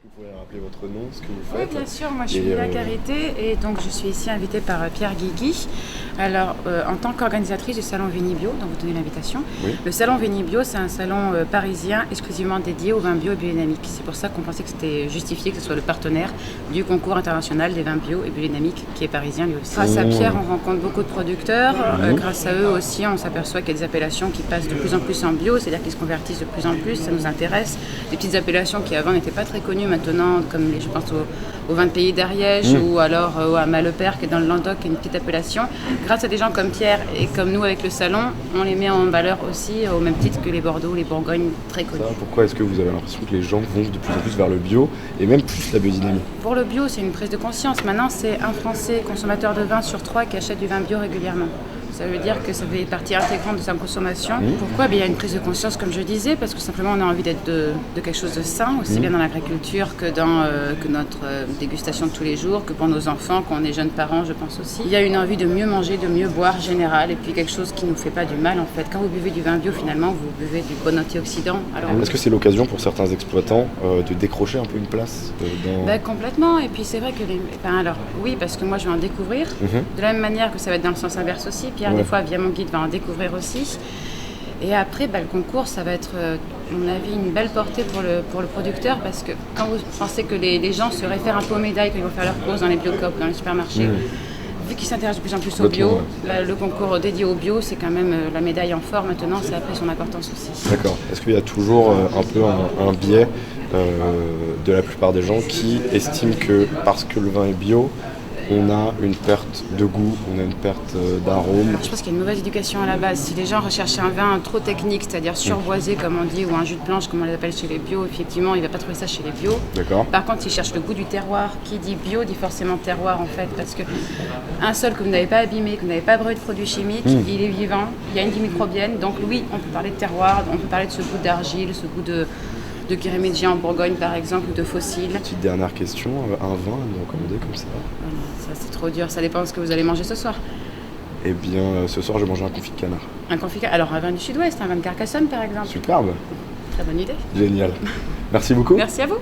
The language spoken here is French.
Vous pouvez rappeler votre nom, ce que vous Oui, faites? bien sûr. Moi, je suis Lila Carité et donc je suis ici invitée par Pierre Guigui. Alors, en tant qu'organisatrice du salon Vinibio, dont vous donnez l'invitation, Oui. le salon Vinibio, c'est un salon parisien exclusivement dédié aux vins bio et biodynamiques. C'est pour ça qu'on pensait que c'était justifié que ce soit le partenaire du concours international des vins bio et biodynamiques qui est parisien lui aussi. Grâce à Pierre, on rencontre beaucoup de producteurs. Grâce à eux aussi, on s'aperçoit qu'il y a des appellations qui passent de plus en plus en bio, c'est-à-dire qu'ils se convertissent de plus en plus. Ça nous intéresse. Des petites appellations qui avant n'étaient pas très connues maintenant, comme je pense au vin de pays d'Ariège ou alors à Malepère qui est dans le Languedoc, qui est une petite appellation. Grâce à des gens comme Pierre et comme nous avec le salon, on les met en valeur aussi au même titre que les Bordeaux, les Bourgognes très connus. Pourquoi est-ce que vous avez l'impression que les gens vont de plus en plus vers le bio et même plus la biodynamie? Pour le bio, c'est une prise de conscience. Maintenant, c'est un Français consommateur de vin sur 3 qui achète du vin bio régulièrement. Ça veut dire que ça fait partie intégrante de sa consommation. Pourquoi? Il y a une prise de conscience, comme je disais, parce que simplement on a envie d'être de quelque chose de sain, aussi bien dans l'agriculture que dans que notre dégustation de tous les jours, que pour nos enfants, quand on est jeunes parents, je pense aussi. Il y a une envie de mieux manger, de mieux boire général, et puis quelque chose qui ne nous fait pas du mal en fait. Quand vous buvez du vin bio, finalement, vous buvez du bon antioxydant. Alors, est-ce que c'est l'occasion pour certains exploitants de décrocher un peu une place dans... Complètement, et puis c'est vrai que alors oui, parce que moi je vais en découvrir, de la même manière que ça va être dans le sens inverse aussi. Pierre, des fois, via mon guide, va en découvrir aussi. Et après, le concours, ça va être, à mon avis, une belle portée pour le producteur, parce que quand vous pensez que les gens se réfèrent un peu aux médailles quand ils vont faire leurs courses dans les biocoop, dans les supermarchés, vu qu'ils s'intéressent de plus en plus au bio, le concours dédié au bio, c'est quand même la médaille en for maintenant, ça a pris son importance aussi. D'accord. Est-ce qu'il y a toujours un peu un biais de la plupart des gens qui estiment que parce que le vin est bio, on a une perte de goût, on a une perte d'arôme? Je pense qu'il y a une mauvaise éducation à la base. Si les gens recherchaient un vin trop technique, c'est-à-dire surboisé comme on dit, ou un jus de planche comme on les appelle chez les bio, effectivement, il ne va pas trouver ça chez les bio. D'accord. Par contre, s'ils cherchent le goût du terroir, qui dit bio dit forcément terroir en fait, parce que un sol que vous n'avez pas abîmé, que vous n'avez pas brûlé de produits chimiques, il est vivant, il y a une antimicrobienne, donc oui, on peut parler de terroir, on peut parler de ce goût d'argile, ce goût de Kérémédien en Bourgogne par exemple, ou de fossiles. Petite dernière question, un vin à nous recommander comme ça? Ça c'est trop dur, ça dépend de ce que vous allez manger ce soir. Eh bien, ce soir, je vais manger un confit de canard. Un confit, alors un vin du Sud-Ouest, un vin de Carcassonne par exemple. Superbe. Très bonne idée. Génial. Merci beaucoup. Merci à vous.